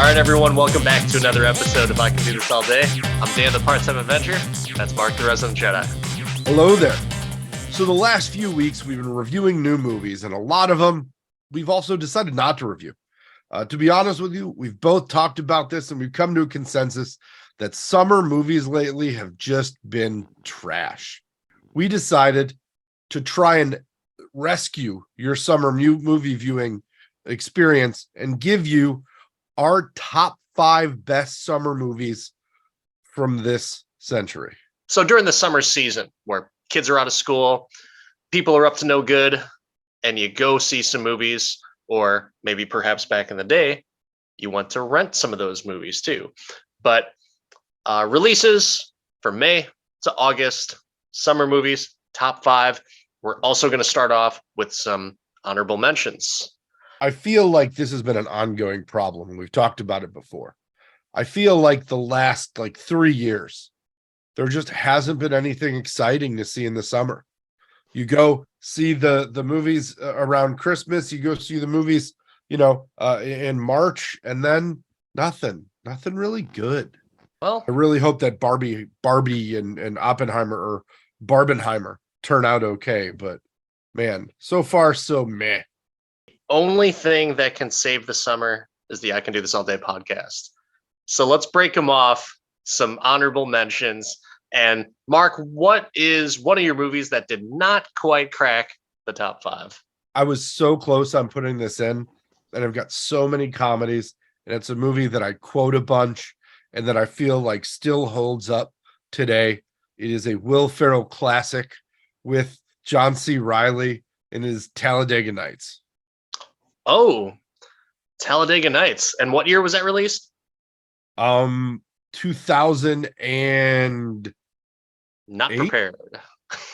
right, everyone, welcome back to another episode of I Can Do This All Day. I'm Dan, the part-time Avenger. That's Mark, the resident Jedi. Hello there. So the last few weeks, we've been reviewing new movies, and a lot of them we've also decided not to review. To be honest with you, we've both talked about this, and we've come to a consensus that summer movies lately have just been trash. We decided to try and rescue your summer movie viewing experience and give you our top 5 best summer movies from this century. So during the summer season, where kids are out of school, people are up to no good, and you go see some movies, or maybe perhaps back in the day, you want to rent some of those movies too. But releases from May to August, summer movies, top 5. We're also going to start off with some honorable mentions. I feel like this has been an ongoing problem. We've talked about it before. I feel like the last 3 years, there just hasn't been anything exciting to see in the summer. You go see the movies around Christmas, you go see the movies, in March, and then nothing really good. Well, I really hope that Barbie and Oppenheimer or Barbenheimer turn out okay, but man, so far so meh. only thing that can save the summer is the I Can Do This All Day podcast. So let's break them off, some honorable mentions. And Mark, what is one of your movies that did not quite crack the top 5? I was so close on putting this in, and I've got so many comedies, and it's a movie that I quote a bunch and that I feel like still holds up today. It is a Will Ferrell classic with John C. Reilly in his Talladega Nights. Oh, Talladega Nights. And what year was that released? 2000 and Not 8? prepared.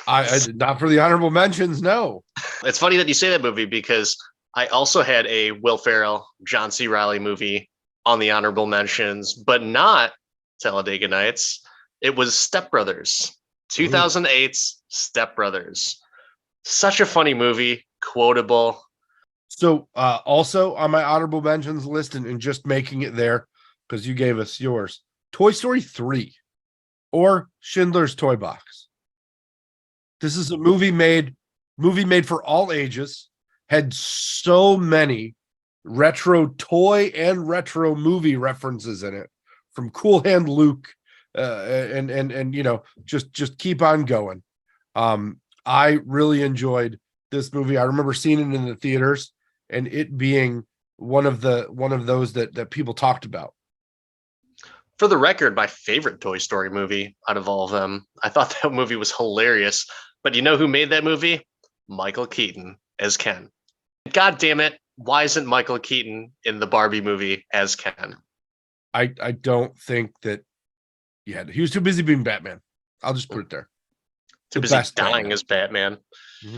I not for the honorable mentions. No, It's funny that you say that movie because I also had a Will Ferrell, John C. Reilly movie on the honorable mentions, but not Talladega Nights. It was Step Brothers, 2008's Step Brothers. Such a funny movie, quotable. So also on my honorable mentions list, and just making it there because you gave us yours, Toy Story 3 or Schindler's Toy Box. This is a movie made for all ages, had so many retro toy and retro movie references in it, from Cool Hand Luke and just keep on going. I really enjoyed this movie. I remember seeing it in the theaters and it being one of those that people talked about. For the record, my favorite Toy Story movie out of all of them. I thought that movie was hilarious. But you know who made that movie? Michael Keaton as Ken. God damn it. Why isn't Michael Keaton in the Barbie movie as Ken? I don't think that he was too busy being Batman. I'll just put it there. Too busy dying as Batman. Mm-hmm.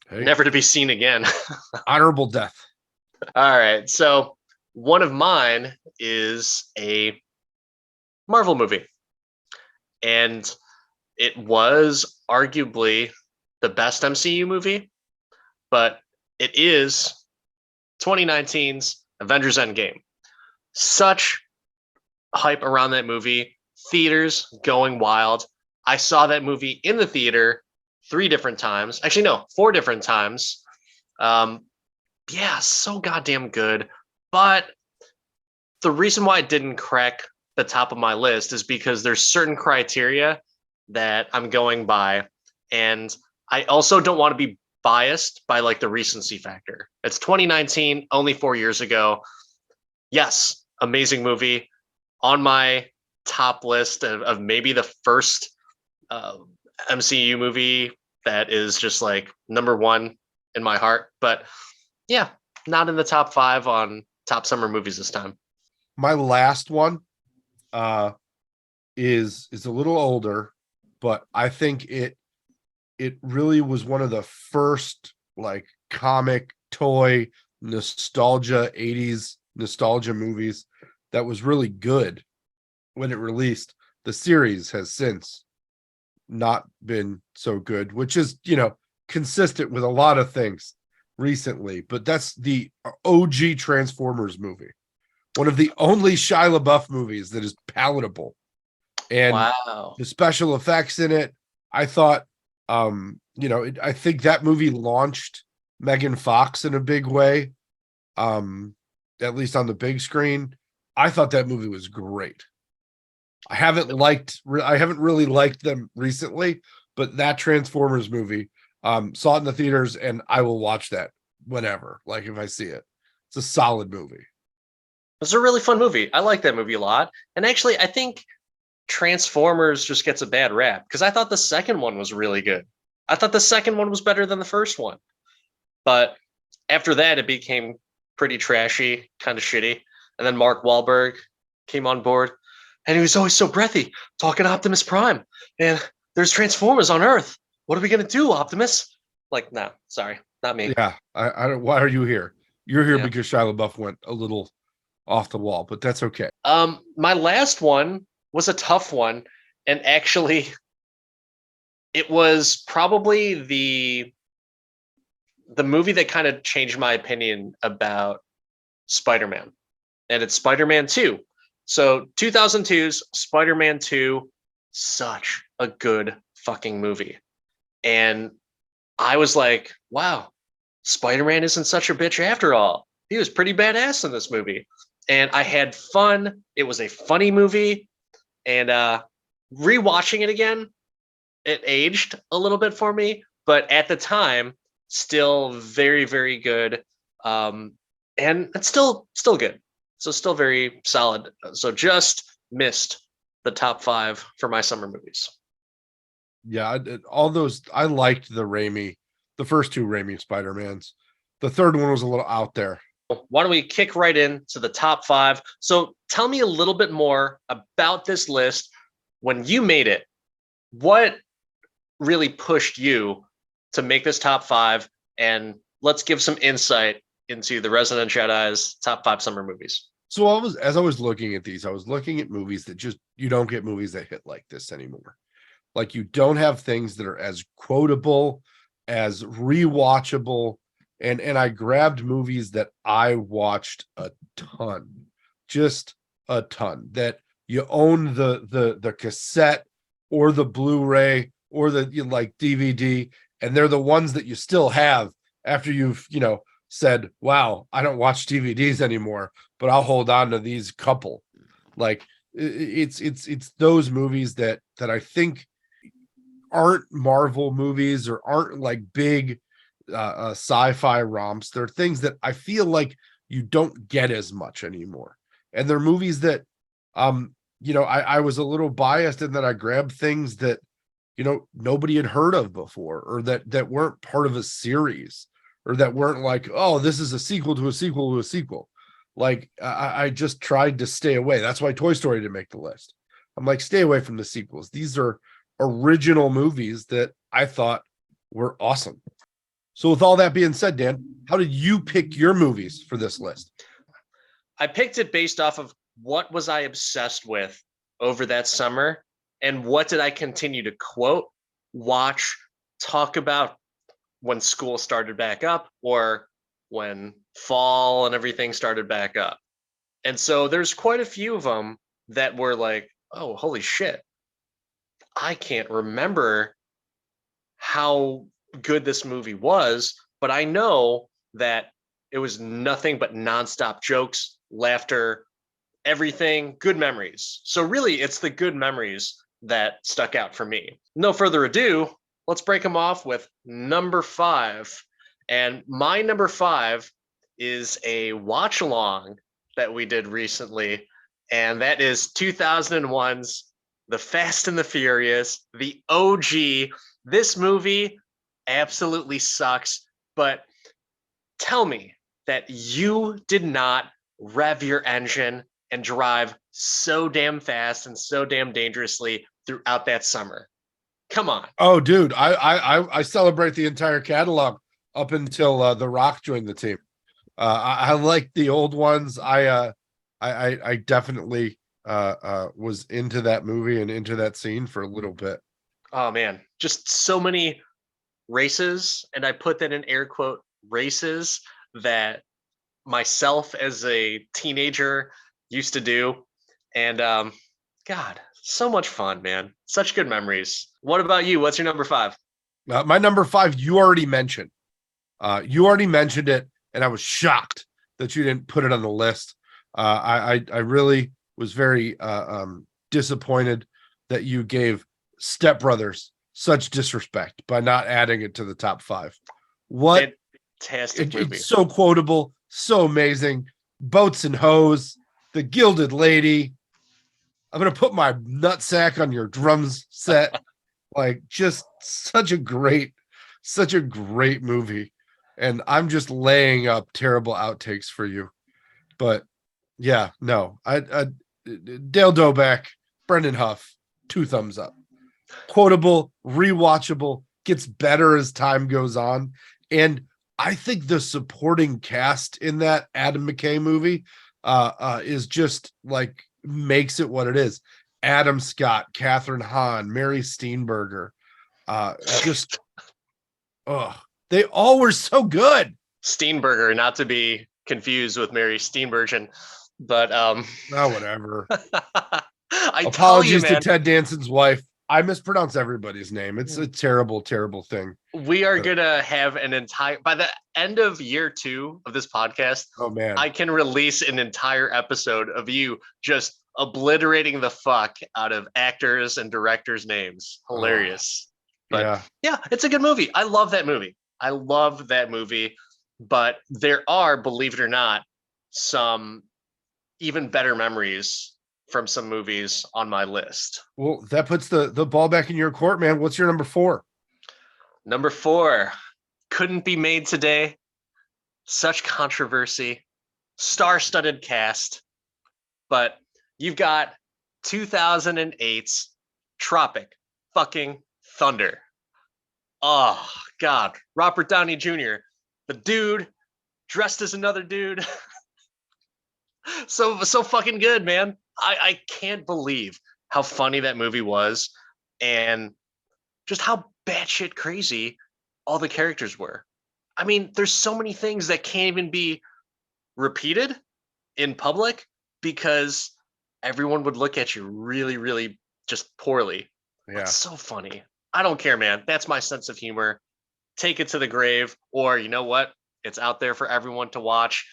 Hey. Never to be seen again. Honorable death. All right. So one of mine is a Marvel movie. And it was arguably the best MCU movie, but it is 2019's Avengers Endgame. Such hype around that movie, theaters going wild. I saw that movie in the theater 3 different times. Actually, no, 4 different times. Yeah, so goddamn good. But the reason why it didn't crack the top of my list is because there's certain criteria that I'm going by. And I also don't want to be biased by the recency factor. It's 2019, only 4 years ago. Yes, amazing movie. On my top list of maybe the first MCU movie that is just number 1 in my heart. But yeah, not in the top 5 on top summer movies this time. My last one is a little older, but I think it really was one of the first comic toy nostalgia 80s nostalgia movies that was really good when it released. The series has since not been so good, which is consistent with a lot of things recently, but that's the OG Transformers movie One of the only Shia LaBeouf movies that is palatable. And Wow. the special effects in it, I thought, I think that movie launched Megan Fox in a big way, at least on the big screen. I thought that movie was great. I haven't really liked them recently, but that Transformers movie, saw it in the theaters, and I will watch that whenever, like if I see it. It's a solid movie. It's a really fun movie. I like that movie a lot. And actually, I think Transformers just gets a bad rap because I thought the second one was really good. I thought the second one was better than the first one. But after that, it became pretty trashy, kind of shitty. And then Mark Wahlberg came on board, and he was always so breathy, talking Optimus Prime. And there's Transformers on Earth. What are we gonna do, Optimus? Like, no, sorry, not me. Yeah, I don't. Why are you here? You're here Yeah. because Shia LaBeouf went a little off the wall, but that's okay. My last one was a tough one, and actually, it was probably the movie that kind of changed my opinion about Spider-Man, and it's Spider-Man 2. So 2002's Spider-Man 2, such a good fucking movie. And I was like, wow, Spider-Man isn't such a bitch after all. He was pretty badass in this movie. And I had fun. It was a funny movie. And rewatching it again, it aged a little bit for me, but at the time, still very, very good. And it's still good. So still very solid. So just missed the top 5 for my summer movies. Yeah, all those I liked the first two Raimi Spider-Mans. The third one was a little out there. Why don't we kick right into the top 5? So tell me a little bit more about this list. When you made it, what really pushed you to make this top 5? And let's give some insight into the Resident Jedi's top 5 summer movies. So as I was looking at these, I was looking at movies that just you don't get movies that hit like this anymore. Like you don't have things that are as quotable, as rewatchable, and I grabbed movies that I watched a ton, just a ton. That you own the cassette or the Blu-ray or the like DVD, and they're the ones that you still have after you've said, "Wow, I don't watch DVDs anymore, but I'll hold on to these couple." Like it's those movies that I think aren't Marvel movies or aren't like big sci-fi romps. They're things that I feel like you don't get as much anymore. And they're movies that I was a little biased in that I grabbed things that nobody had heard of before, or that weren't part of a series, or that weren't like, oh, this is a sequel to a sequel to a sequel. Like I just tried to stay away. That's why Toy Story didn't make the list. I'm like, stay away from the sequels. These are original movies that I thought were awesome. So with all that being said, Dan, how did you pick your movies for this list? I picked it based off of what was I obsessed with over that summer, and what did I continue to quote, watch, talk about when school started back up, or when fall and everything started back up. And so there's quite a few of them that were like, oh, holy shit. I can't remember how good this movie was, but I know that it was nothing but nonstop jokes, laughter, everything, good memories. So really, it's the good memories that stuck out for me. No further ado, let's break them off with number 5. And my number 5 is a watch along that we did recently, and that is 2001's The Fast and the Furious, the OG. This movie absolutely sucks, but tell me that you did not rev your engine and drive so damn fast and so damn dangerously throughout that summer. Come on. Oh, dude, I celebrate the entire catalog up until The Rock joined the team. I like the old ones. I definitely was into that movie and into that scene for a little bit. Oh man, just so many races, and I put that in air quote races, that myself as a teenager used to do. And God, so much fun, man. Such good memories. What about you? What's your number five? My number five, you already mentioned. You already mentioned it, and I was shocked that you didn't put it on the list. I really was very disappointed that you gave Step Brothers such disrespect by not adding it to the top five. What Fantastic movie. it's so quotable, so amazing. Boats and Hose, The Gilded Lady. I'm gonna put my nutsack on your drums set. Like, just such a great movie. And I'm just laying up terrible outtakes for you. But yeah, no, I Dale Doback, Brendan Huff, 2 thumbs up. Quotable, rewatchable, gets better as time goes on. And I think the supporting cast in that Adam McKay movie is just like makes it what it is. Adam Scott, Catherine Hahn, Mary Steenburgen, just they all were so good. Steenburgen, not to be confused with Mary Steenburgen, but Whatever. I tell you, Apologies to man, Ted Danson's wife. I mispronounce everybody's name. It's a terrible, terrible thing. we are gonna have an entire by the end of year 2 of this podcast. Oh man, I can release an entire episode of you just obliterating the fuck out of actors and directors' names. Hilarious. But yeah, it's a good movie. I love that movie. I love that movie. But there are, believe it or not, some even better memories from some movies on my list. Well, that puts the ball back in your court, man. What's your number 4? Number 4, couldn't be made today. Such controversy, star-studded cast, but you've got 2008's Tropic fucking Thunder. Oh God, Robert Downey Jr., the dude dressed as another dude. so fucking good, man. I can't believe how funny that movie was, and just how batshit crazy all the characters were. I mean, there's so many things that can't even be repeated in public because everyone would look at you really, really just poorly. Yeah. It's so funny. I don't care, man. That's my sense of humor. Take it to the grave, or you know what? It's out there for everyone to watch.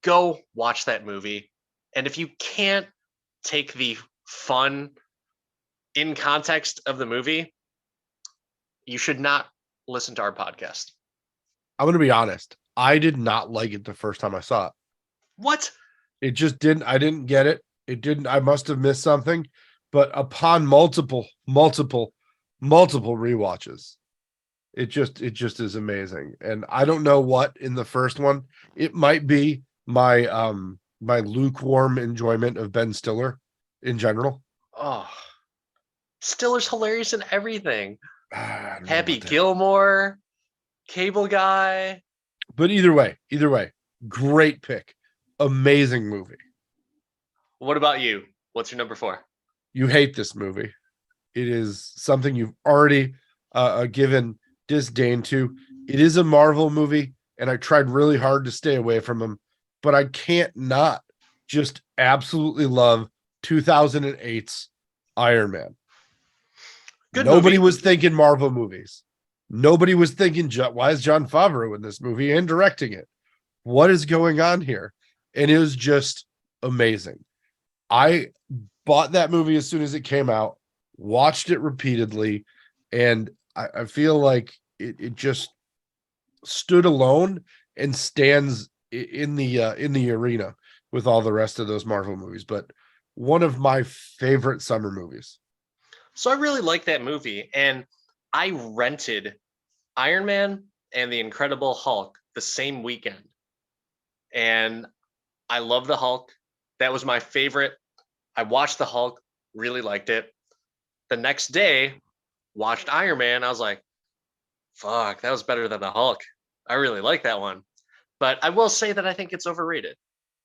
Go watch that movie. And if you can't take the fun in context of the movie, you should not listen to our podcast. I'm going to be honest. I did not like it the first time I saw it. What? It just didn't. I didn't get it. It didn't. I must have missed something. But upon multiple rewatches, it just is amazing. And I don't know what in the first one. It might be my lukewarm enjoyment of Ben Stiller in general. Oh, Stiller's hilarious in everything. Happy that. Gilmore, Cable Guy. But either way, great pick. Amazing movie. What about you? What's your number 4? You hate this movie. It is something you've already given disdain to. It is a Marvel movie, and I tried really hard to stay away from them, but I can't not just absolutely love 2008's Iron Man. Good Nobody movie. was thinking Marvel movies. Nobody was thinking, why is Jon Favreau in this movie and directing it? What is going on here? And it was just amazing. I bought that movie as soon as it came out, watched it repeatedly, and I feel like it just stood alone and stands in the arena with all the rest of those Marvel movies. But one of my favorite summer movies. So I really like that movie, and I rented Iron Man and the Incredible Hulk the same weekend. And I love the Hulk. That was my favorite. I watched the Hulk, really liked it. The next day, watched Iron Man. I was like, fuck, that was better than the Hulk. I really like that one. But I will say that I think it's overrated.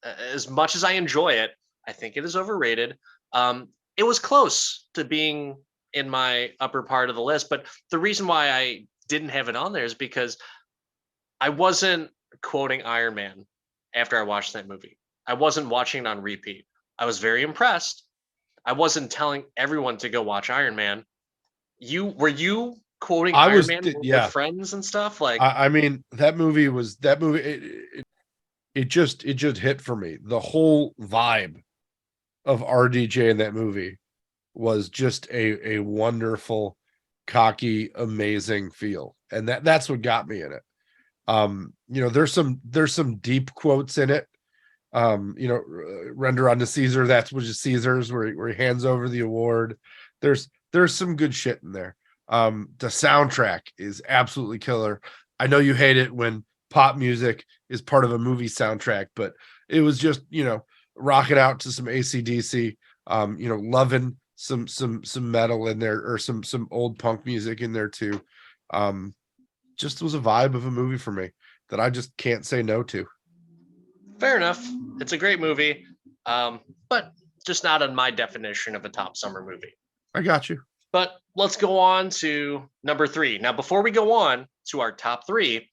As much as I enjoy it, I think it is overrated. It was close to being in my upper part of the list, but the reason why I didn't have it on there is because I wasn't quoting Iron Man after I watched that movie. I wasn't watching it on repeat. I was very impressed. I wasn't telling everyone to go watch Iron Man. You quoting I Iron was, Man with yeah. friends and stuff? Like, I mean, that movie. It just hit for me. The whole vibe of RDJ in that movie was just a wonderful, cocky, amazing feel, and that's what got me in it. There's some deep quotes in it. Render unto Caesar that's which is Caesar's, where he hands over the award. There's some good shit in there. The soundtrack is absolutely killer. I know you hate it when pop music is part of a movie soundtrack, but it was just, rocking out to some AC/DC, loving some metal in there, or some old punk music in there too. Um, just was a vibe of a movie for me that I just can't say no to. fair enough. It's a great movie, but just not on my definition of a top summer movie. I got you. But let's go on to number three. Now, before we go on to our top three,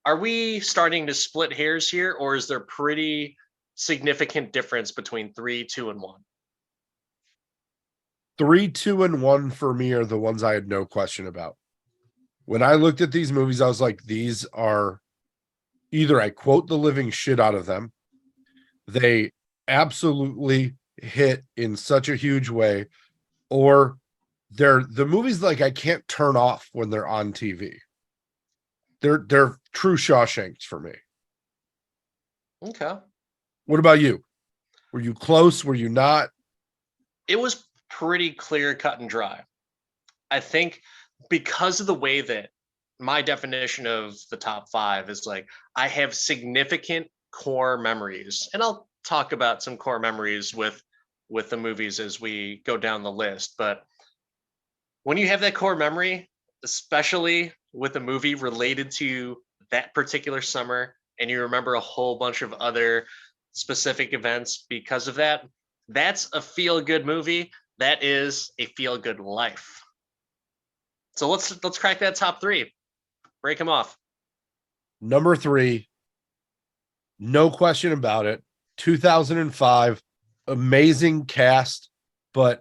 are we starting to split hairs here, or is there pretty significant difference between three, two, and one? 3, 2, and 1 for me are the ones I had no question about. When I looked at these movies, I was like, these are either I quote the living shit out of them, they absolutely hit in such a huge way, or they're the movies like I can't turn off when they're on TV. They're true Shawshanks for me. Okay. What about you? Were you close? Were you not? It was pretty clear, cut, and dry. I think because of the way that my definition of the top five is like, I have significant core memories, and I'll talk about some core memories with the movies as we go down the list. But when you have that core memory, especially with a movie related to that particular summer, and you remember a whole bunch of other specific events because of that, that's a feel good movie. That is a feel good life. So let's crack that top three. Break them off. Number 3, no question about it. 2005, amazing cast, but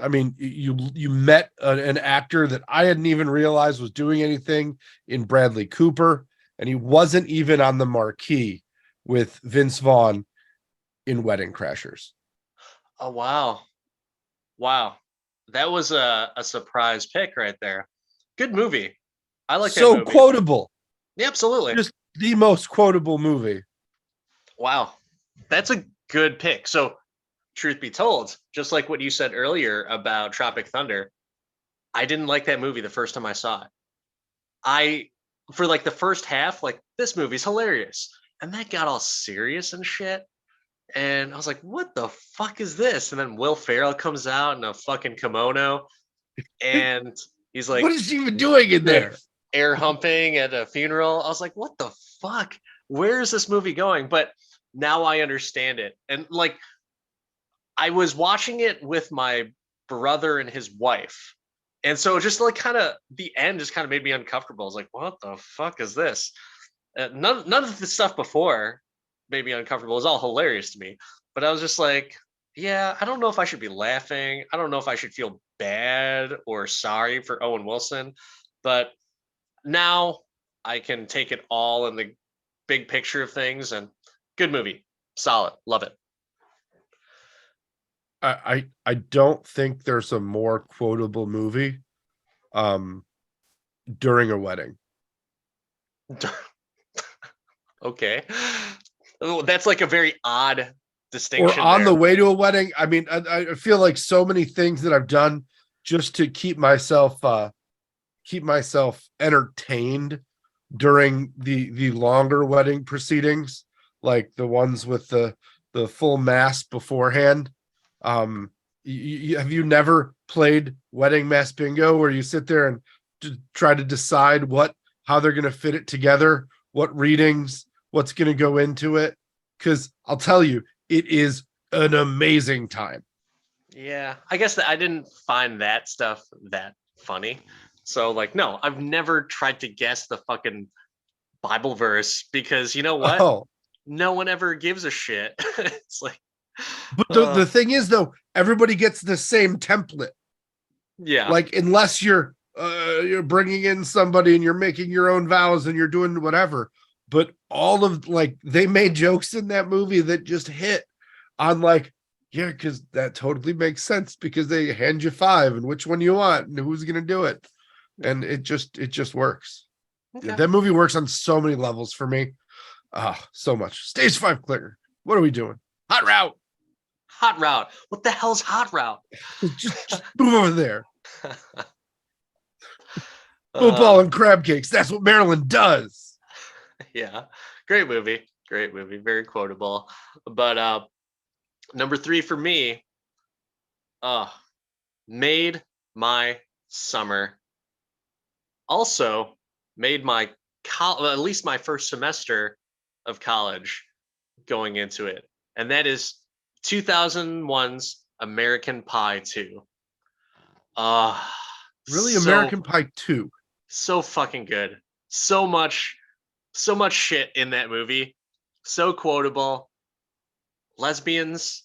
I mean, you met an actor that I hadn't even realized was doing anything in Bradley Cooper, and he wasn't even on the marquee with Vince Vaughn in Wedding Crashers. Oh wow. Wow. That was a surprise pick right there. Good movie. I like that So movie. quotable, Yeah, absolutely. just the most quotable movie. Wow. That's a good pick. So, truth be told, just like what you said earlier about Tropic Thunder, I didn't like that movie the first time I saw it. I, for like the first half, like, this movie's hilarious. And that got all serious and shit. And I was like, what the fuck is this? And then Will Ferrell comes out in a fucking kimono, and he's What like is she even doing in there? air humping at a funeral. I was like, what the fuck? Where is this movie going? But now I understand it. And like, I was watching it with my brother and his wife. And so just like kind of the end just kind of made me uncomfortable. I was like, what the fuck is this? None of the stuff before made me uncomfortable. It was all hilarious to me. But I was just like, yeah, I don't know if I should be laughing. I don't know if I should feel bad or sorry for Owen Wilson. But now I can take it all in the big picture of things, and good movie. Solid. Love it. I don't think there's a more quotable movie um during a wedding. Okay. Oh, that's like a very odd Or distinction on there. the way to a wedding. I mean, I feel like so many things that I've done just to keep myself entertained during the longer wedding proceedings, like the ones with the full mass beforehand. Have you never played wedding mass bingo, where you sit there and try to decide how they're going to fit it together, what readings, what's going to go into it? Because I'll tell you, it is an amazing time. Yeah, I guess that I didn't find that stuff that funny. So like, no, I've never tried to guess the fucking Bible verse because you know what? Oh, no one ever gives a shit. It's like, But the thing is, though, everybody gets the same template. yeah, Like, unless you're bringing in somebody and you're making your own vows and you're doing whatever. But all of, like, they made jokes in that movie that just hit on, like, yeah, because that totally makes sense, because they hand you 5 and which one you want and who's gonna do it. And it just works. okay. That movie works on so many levels for me. So much. Stage 5 clicker. What are we doing? Hot route. Hot route. What the hell's hot route? Just move over there. uh, Football and crab cakes. That's what Maryland does. yeah, great movie. Great movie. Very quotable. But number 3 for me, uh, made my summer. Also made my at least my first semester of college going into it, and that is 2001's American Pie 2. Uh Really, so American Pie 2. so fucking good. So much shit in that movie. So quotable. Lesbians,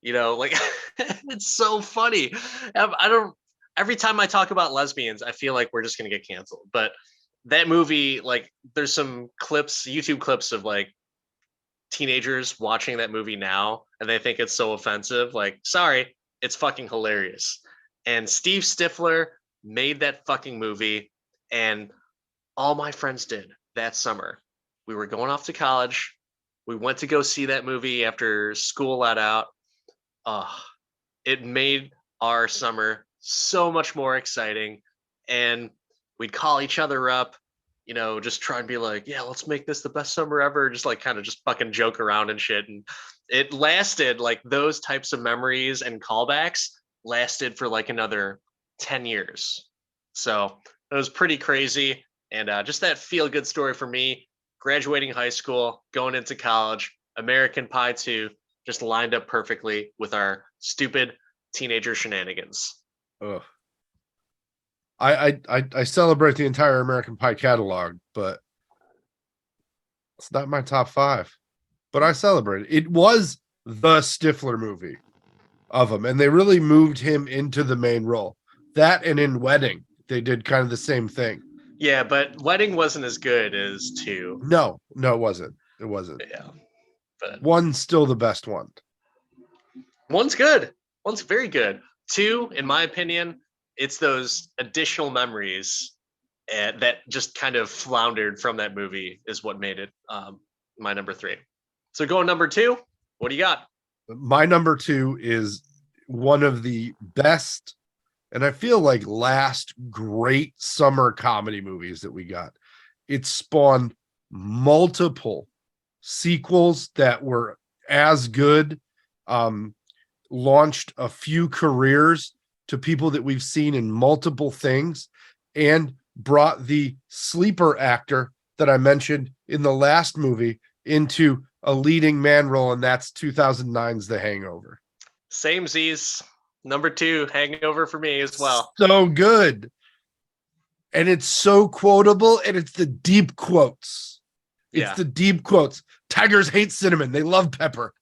like it's so funny. I don't every time I talk about lesbians, I feel like we're just gonna get canceled. But that movie, like, there's some clips, YouTube clips of like teenagers watching that movie now, and they think it's so offensive. Like, sorry, it's fucking hilarious. And Steve Stifler made that fucking movie, and all my friends did that summer. We were going off to college. We went to go see that movie after school let out. Uh, it made our summer so much more exciting. And we'd call each other up, just try and be like, yeah, let's make this the best summer ever. Just like kind of just fucking joke around and shit. And it lasted, like, those types of memories and callbacks lasted for like another 10 years. So it was pretty crazy. And just that feel good story for me, graduating high school, going into college, American Pie 2 just lined up perfectly with our stupid teenager shenanigans. Ugh. I celebrate the entire American Pie catalog, but it's not my top 5. But I celebrate it. It was the Stifler movie of him, and they really moved him into the main role. That, and in Wedding, they did kind of the same thing. Yeah, but Wedding wasn't as good as 2. No, it wasn't. It wasn't. Yeah, but One's still the best one. one's good. One's very good. 2, in my opinion, it's those additional memories that just kind of floundered from that movie is what made it my number 3. So going number 2, what do you got? My number 2 is one of the best, and I feel like last great summer comedy movies that we got. It spawned multiple sequels that were as good, launched a few careers to people that we've seen in multiple things, and brought the sleeper actor that I mentioned in the last movie into a leading man role, and that's 2009's The Hangover. Same Z's. Number 2, Hangover for me as well. So good. And it's so quotable, and it's the deep quotes. It's the deep quotes. Tigers hate cinnamon. They love pepper.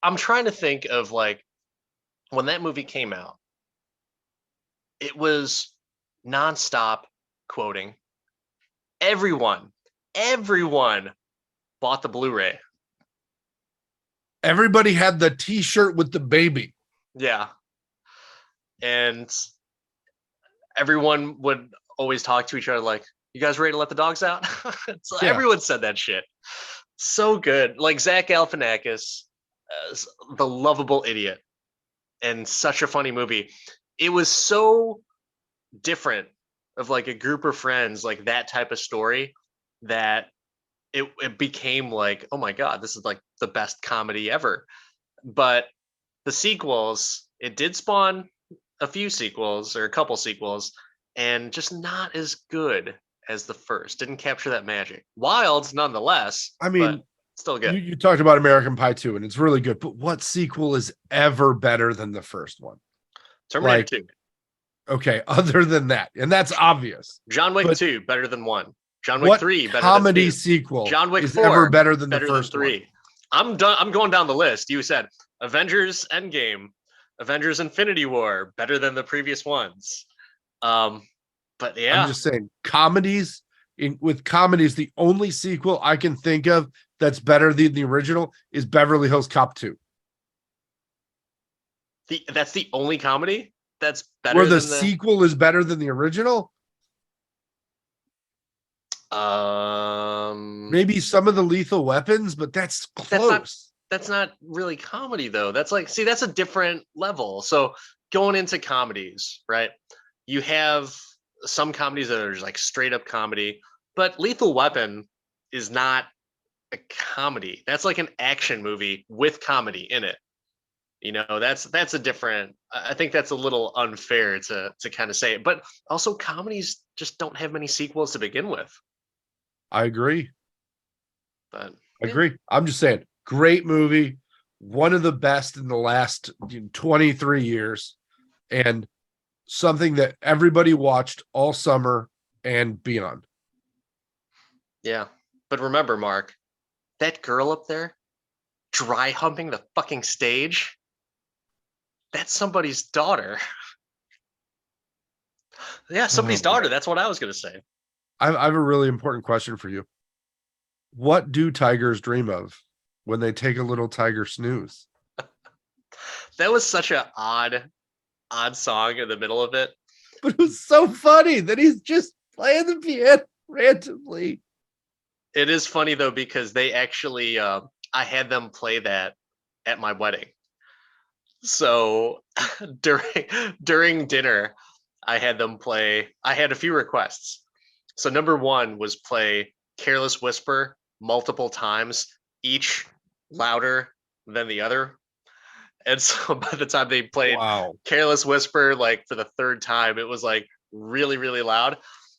I'm trying to think of, like, when that movie came out, it was nonstop quoting. Everyone bought the Blu-ray. Everybody had the t-shirt with the baby. Yeah. And everyone would always talk to each other like, you guys ready to let the dogs out? So yeah. Everyone said that shit. So good. Like Zach Galifianakis, the lovable idiot, and such a funny movie. It was so different of like a group of friends, like that type of story, that it became like, oh my God, this is like the best comedy ever. But the sequels, it did spawn a few sequels or a couple sequels, and just not as good as the first. Didn't capture that magic. Wild nonetheless. I mean, still good. You talked about American Pie 2, and it's really good, but what sequel is ever better than the first one? Terminator 2. Okay, other than that, and that's obvious. John Wick 2 better than 1. John Wick What 3 better than comedy 2. sequel John Wick is ever 4 better than the better than first one? 3. I'm done. I'm going down the list. You said Avengers Endgame, Avengers Infinity War better than the previous ones. But I'm yeah, just saying, comedies with comedies, the only sequel I can think of that's better than the original is Beverly Hills Cop 2, that's the only comedy that's where better the than the. sequel is better than the original. Um, Maybe some of the Lethal Weapons, but that's that's not close. that's not really comedy though. That's like, see, that's a different level. So going into comedies, right? You have some comedies that are just like straight up comedy, but Lethal Weapon is not a comedy. That's like an action movie with comedy in it. That's a different. I think that's a little unfair to kind of say it. But also, comedies just don't have many sequels to begin with. I agree. But I yeah, agree. I'm just saying, great movie, one of the best in the last 23 years, and something that everybody watched all summer and beyond. yeah. But remember, Mark, that girl up there dry humping the fucking stage. That's somebody's daughter. Yeah, somebody's Oh, daughter. That's what I was gonna say. I have a really important question for you. What do tigers dream of when they take a little tiger snooze? That was such a odd song in the middle of it. But it was so funny that he's just playing the piano randomly. It is funny though because they actually, I had them play that at my wedding. So during during dinner, I had them play. I had a few requests. So number one was play "Careless Whisper" multiple times, each louder than the other. And so by the time they played Wow. "Careless Whisper" like for the third time, it was like really really loud.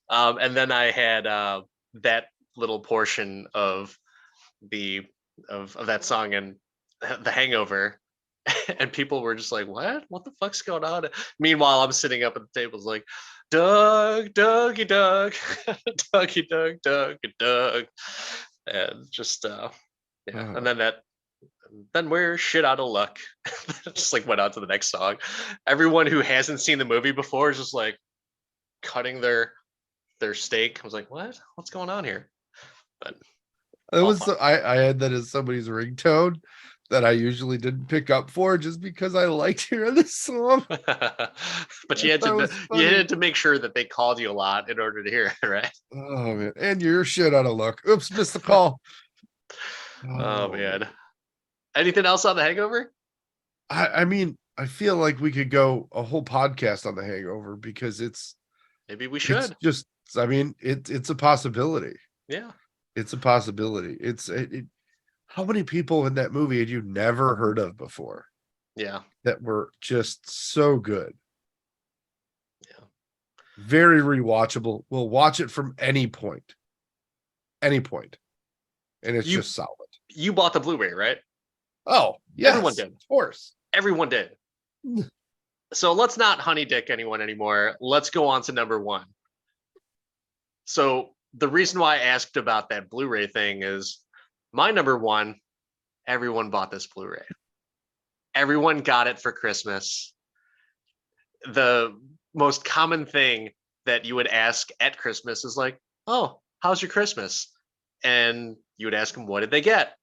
And then I had that little portion of the of that song and The Hangover, and people were just like, what the fuck's going on?" Meanwhile, I'm sitting up at the tables like, Doug, Dougie, Doug, Dougie, Doug, Doug, Doug, and just yeah. And then we're shit out of luck. Just like went on to the next song. Everyone who hasn't seen the movie before is just like cutting their steak. I was like, what's going on here? But It all was fun. I had that as somebody's ringtone that I usually didn't pick up for just because I liked hearing this song. But I thought it was you funny. had to make sure that they called you a lot in order to hear it, right? Oh man, and you're shit out of luck. Oops, missed the call. Oh Oh man. man. Anything else on the hangover? I mean, I feel like we could go a whole podcast on the hangover because Maybe we it's should. just I mean, it's a possibility. Yeah. It's a possibility. How many people in that movie had you never heard of before Yeah. that were just so good? Yeah. Very rewatchable. We'll watch it from any point, and it's You just solid. you bought the Blu-ray, right? Oh, Everyone yes, did. of course. Everyone did. So let's not honey dick anyone anymore. Let's go on to number one. So the reason why I asked about that Blu-ray thing is my number one, everyone bought this Blu-ray. Everyone got it for Christmas. The most common thing that you would ask at Christmas is like, "Oh, how's your Christmas?" And you would ask them, "What did they get?"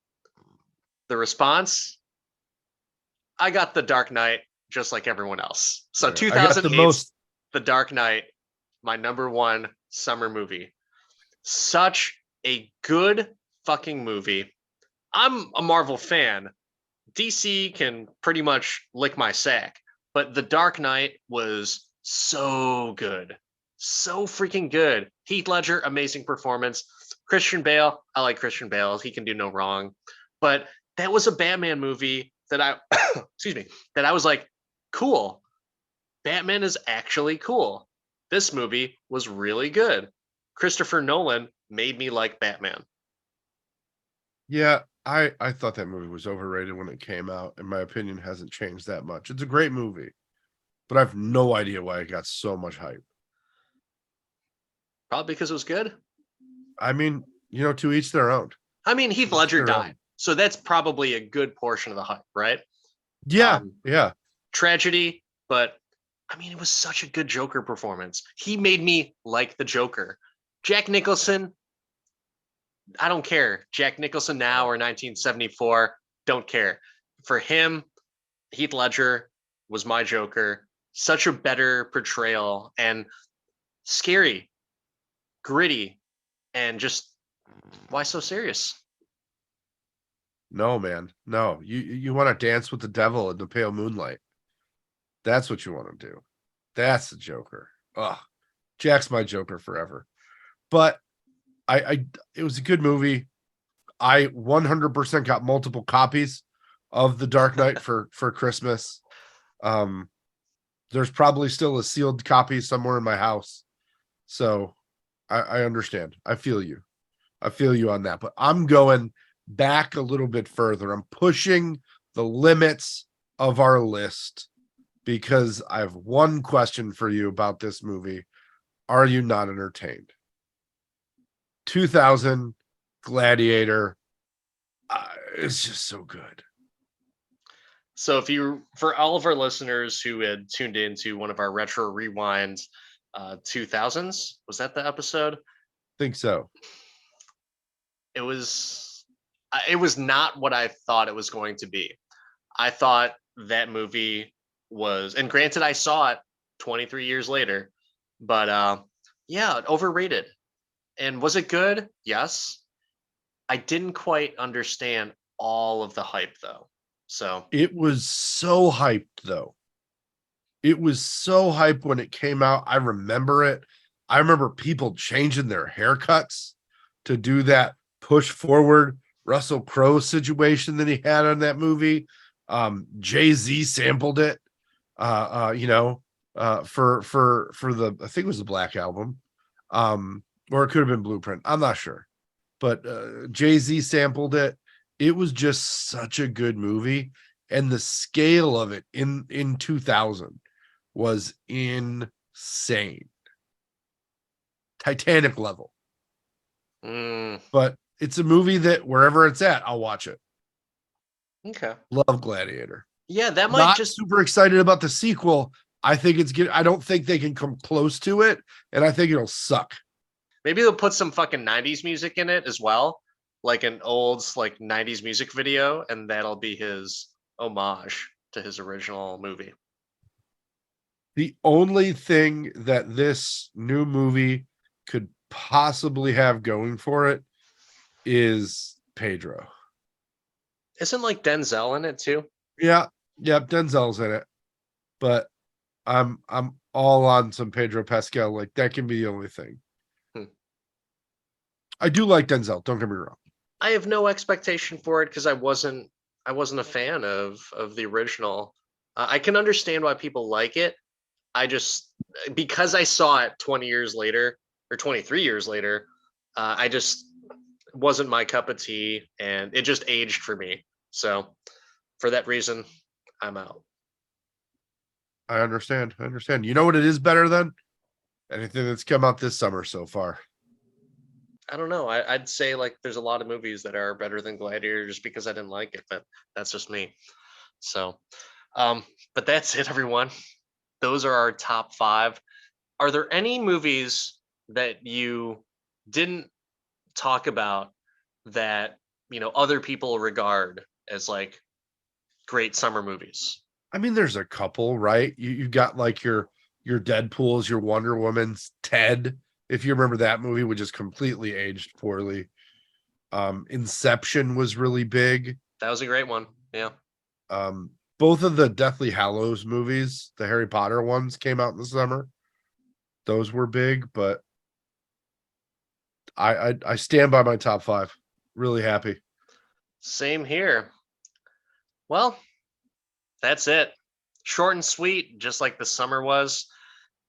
The response, "I got The Dark Knight just like everyone else." So Yeah, I got the 2008's most. The Dark Knight, my number one summer movie. Such a good fucking movie. I'm a Marvel fan. DC can pretty much lick my sack, but The Dark Knight was so good. So freaking good. Heath Ledger, amazing performance. Christian Bale, I like Christian Bale. He can do no wrong. But that was a Batman movie that I excuse me, that I was like, cool. Batman is actually cool. This movie was really good. Christopher Nolan made me like Batman. Yeah, I thought that movie was overrated when it came out, and my opinion hasn't changed that much. It's a great movie, but I have no idea why it got so much hype. Probably because it was good. I mean, to each their own. I mean, Heath To each Ledger their died, own. so that's probably a good portion of the hype, right? Yeah, yeah. Tragedy, but I mean, it was such a good Joker performance. He made me like the Joker. Jack Nicholson, I don't care. Jack Nicholson now or 1974, don't care. For him, Heath Ledger was my Joker. Such a better portrayal and scary, gritty, and just why so serious? No, man. No. You want to dance with the devil in the pale moonlight. That's what you want to do. That's the Joker. Ugh. Jack's my Joker forever. But I it was a good movie. I 100% got multiple copies of The Dark Knight for Christmas. There's probably still a sealed copy somewhere in my house. So I understand. I feel you. I feel you on that. But I'm going back a little bit further. I'm pushing the limits of our list because I have one question for you about this movie. Are you not entertained? 2000 Gladiator. It's just so good. So if you, for all of our listeners who had tuned into one of our retro rewind 2000s, was that the episode? Think so. It was it was not what I thought it was going to be. I thought that movie was, and granted I saw it 23 years later, but yeah, overrated. And was it good? Yes. I didn't quite understand all of the hype though. So, It was so hyped though. It was so hyped when it came out. I remember it. I remember people changing their haircuts to do that push forward Russell Crowe situation that he had on that movie. Jay-Z sampled it. For the, I think it was the Black Album. Or it could have been Blueprint. I'm not sure. But Jay-Z sampled it. It was just such a good movie. And the scale of it in 2000 was insane. Titanic level. But it's a movie that wherever it's at, I'll watch it. okay. Love Gladiator. Yeah, that might Not just super excited about the sequel. I think it's good. I don't think they can come close to it, and I think it'll suck. maybe they'll put some fucking 90s music in it as well, like an old like 90s music video, and that'll be his homage to his original movie. The only thing that this new movie could possibly have going for it is Pedro. Isn't like Denzel in it too? Yeah, Denzel's in it, but I'm all on some Pedro Pascal. Like that can be the only thing. Hmm. I do like Denzel. Don't get me wrong. I have no expectation for it because I wasn't a fan of the original. I can understand why people like it. I just, because I saw it 20 years later or 23 years later, I just wasn't my cup of tea, and it just aged for me. So for that reason, I'm out. I understand. I understand. You know what it is better than? Anything that's come out this summer so far. I don't know. I'd say like there's a lot of movies that are better than Gladiator just because I didn't like it, but that's just me. So, um, but that's it, everyone. Those are our top five. Are there any movies that you didn't talk about that other people regard as like great summer movies? I mean, there's a couple, right? You've got like your Deadpool's, your Wonder Woman's, Ted. If you remember that movie, which is completely aged poorly. Inception was really big. That was a great one. Yeah. Both of the Deathly Hallows movies, the Harry Potter ones, came out in the summer. Those were big, but I stand by my top five. Really happy. Same here. Well, that's it. Short and sweet, just like the summer was.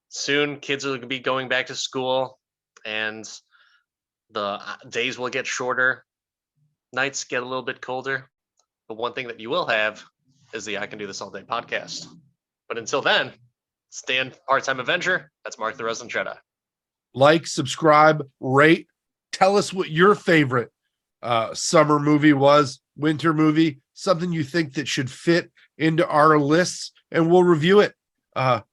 Soon, kids are going to be going back to school, and the days will get shorter. Nights get a little bit colder. But one thing that you will have is the I Can Do This All Day podcast. But until then, Stan, part time Avenger. That's Mark the Resident Jedi. Like, subscribe, rate, tell us what your favorite summer movie was, winter movie, something you think that should fit into our lists, and we'll review it.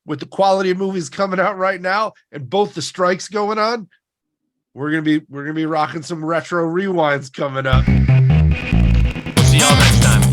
With the quality of movies coming out right now and both the strikes going on, we're gonna be rocking some retro rewinds coming up. We'll see y'all next time.